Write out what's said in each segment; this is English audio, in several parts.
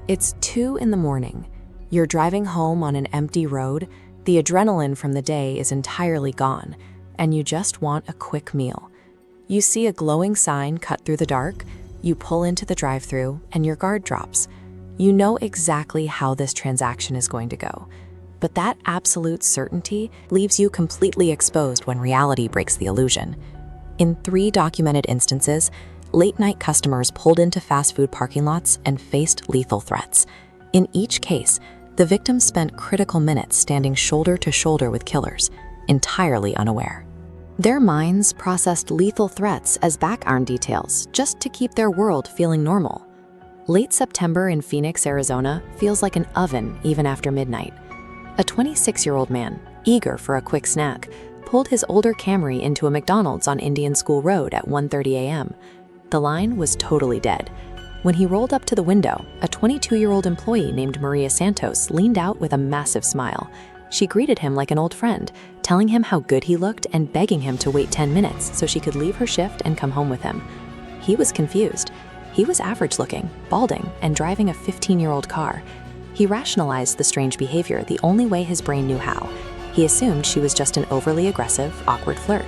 It's 2 in the morning. You're driving home on an empty road, the adrenaline from the day is entirely gone, and you just want a quick meal. You see a glowing sign cut through the dark, you pull into the drive-thru, and your guard drops. You know exactly how this transaction is going to go. But that absolute certainty leaves you completely exposed when reality breaks the illusion. In 3 documented instances, late-night customers pulled into fast food parking lots and faced lethal threats. In each case, the victims spent critical minutes standing shoulder to shoulder with killers, entirely unaware. Their minds processed lethal threats as background details just to keep their world feeling normal. Late September in Phoenix, Arizona feels like an oven even after midnight. A 26-year-old man, eager for a quick snack, pulled his older Camry into a McDonald's on Indian School Road at 1:30 a.m. The line was totally dead. When he rolled up to the window, a 22-year-old employee named Maria Santos leaned out with a massive smile. She greeted him like an old friend, telling him how good he looked and begging him to wait 10 minutes so she could leave her shift and come home with him. He was confused. He was average-looking, balding, and driving a 15-year-old car. He rationalized the strange behavior the only way his brain knew how. He assumed she was just an overly aggressive, awkward flirt.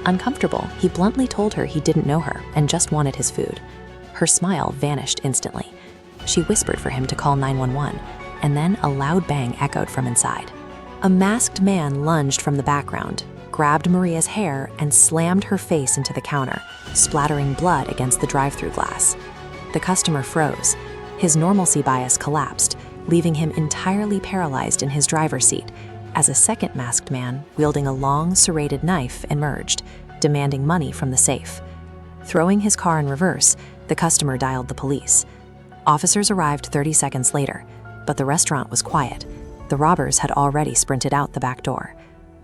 Uncomfortable, he bluntly told her he didn't know her and just wanted his food. Her smile vanished instantly. She whispered for him to call 911, and then a loud bang echoed from inside. A masked man lunged from the background, grabbed Maria's hair, and slammed her face into the counter, splattering blood against the drive-thru glass. The customer froze. His normalcy bias collapsed, leaving him entirely paralyzed in his driver's seat, as a second masked man, wielding a long, serrated knife, emerged, demanding money from the safe. Throwing his car in reverse, the customer dialed the police. Officers arrived 30 seconds later, but the restaurant was quiet. The robbers had already sprinted out the back door.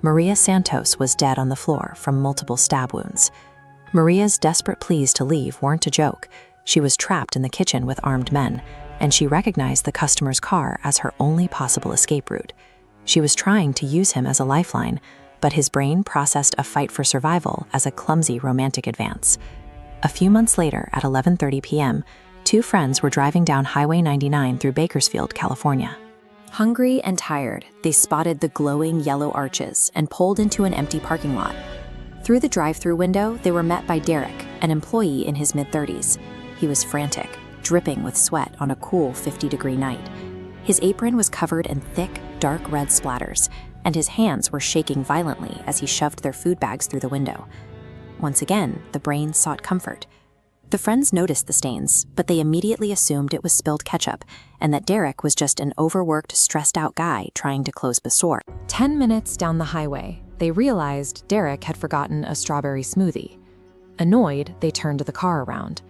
Maria Santos was dead on the floor from multiple stab wounds. Maria's desperate pleas to leave weren't a joke. She was trapped in the kitchen with armed men, and she recognized the customer's car as her only possible escape route. She was trying to use him as a lifeline, but his brain processed a fight for survival as a clumsy romantic advance. A few months later, at 11:30 p.m., 2 friends were driving down Highway 99 through Bakersfield, California. Hungry and tired, they spotted the glowing yellow arches and pulled into an empty parking lot. Through the drive-thru window, they were met by Derek, an employee in his mid-30s. He was frantic, dripping with sweat on a cool 50-degree night. His apron was covered in thick, dark red splatters, and his hands were shaking violently as he shoved their food bags through the window. Once again, the brain sought comfort. The friends noticed the stains, but they immediately assumed it was spilled ketchup and that Derek was just an overworked, stressed-out guy trying to close the store. 10 minutes down the highway, they realized Derek had forgotten a strawberry smoothie. Annoyed, they turned the car around.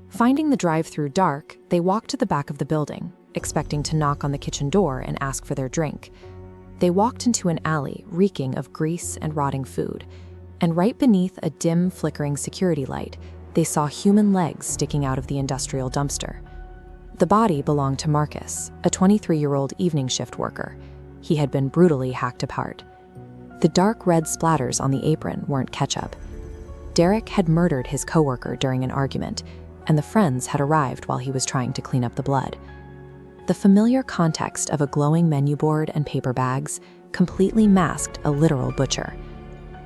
Finding the drive-thru dark, they walked to the back of the building, expecting to knock on the kitchen door and ask for their drink. They walked into an alley reeking of grease and rotting food, and right beneath a dim, flickering security light, they saw human legs sticking out of the industrial dumpster. The body belonged to Marcus, a 23-year-old evening shift worker. He had been brutally hacked apart. The dark red splatters on the apron weren't ketchup. Derek had murdered his coworker during an argument, and the friends had arrived while he was trying to clean up the blood. The familiar context of a glowing menu board and paper bags completely masked a literal butcher.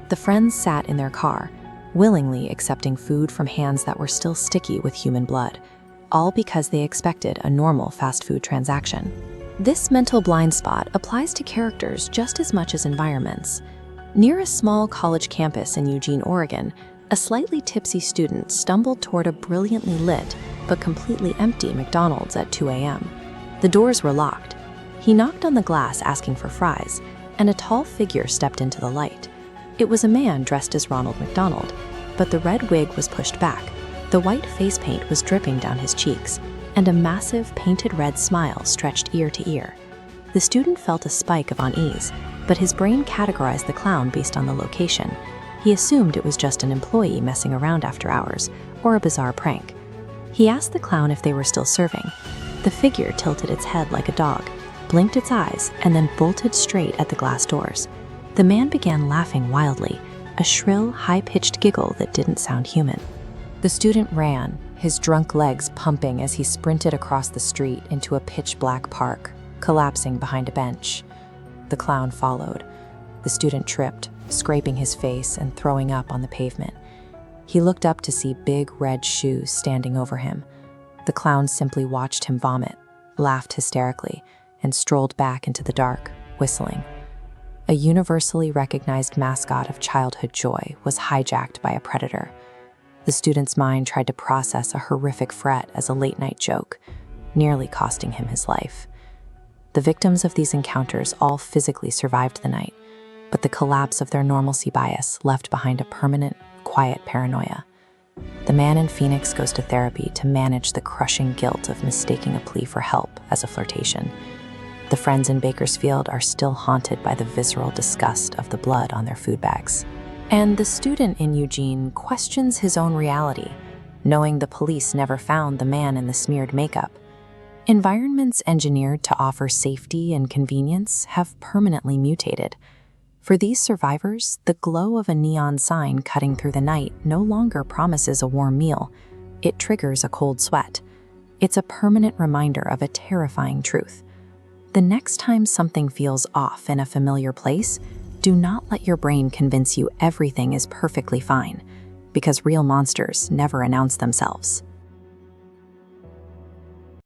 The friends sat in their car, willingly accepting food from hands that were still sticky with human blood, all because they expected a normal fast food transaction. This mental blind spot applies to characters just as much as environments. Near a small college campus in Eugene, Oregon, a slightly tipsy student stumbled toward a brilliantly lit but completely empty McDonald's at 2 a.m. The doors were locked. He knocked on the glass asking for fries, and a tall figure stepped into the light. It was a man dressed as Ronald McDonald, but the red wig was pushed back, the white face paint was dripping down his cheeks, and a massive painted red smile stretched ear to ear. The student felt a spike of unease, but his brain categorized the clown based on the location. He assumed it was just an employee messing around after hours, or a bizarre prank. He asked the clown if they were still serving. The figure tilted its head like a dog, blinked its eyes, and then bolted straight at the glass doors. The man began laughing wildly, a shrill, high-pitched giggle that didn't sound human. The student ran, his drunk legs pumping as he sprinted across the street into a pitch-black park, collapsing behind a bench. The clown followed. The student tripped, scraping his face and throwing up on the pavement. He looked up to see big red shoes standing over him. The clown simply watched him vomit, laughed hysterically, and strolled back into the dark, whistling. A universally recognized mascot of childhood joy was hijacked by a predator. The student's mind tried to process a horrific threat as a late-night joke, nearly costing him his life. The victims of these encounters all physically survived the night, but the collapse of their normalcy bias left behind a permanent, quiet paranoia. The man in Phoenix goes to therapy to manage the crushing guilt of mistaking a plea for help as a flirtation. The friends in Bakersfield are still haunted by the visceral disgust of the blood on their food bags. And the student in Eugene questions his own reality, knowing the police never found the man in the smeared makeup. Environments engineered to offer safety and convenience have permanently mutated. For these survivors, the glow of a neon sign cutting through the night no longer promises a warm meal. It triggers a cold sweat. It's a permanent reminder of a terrifying truth. The next time something feels off in a familiar place, do not let your brain convince you everything is perfectly fine, because real monsters never announce themselves.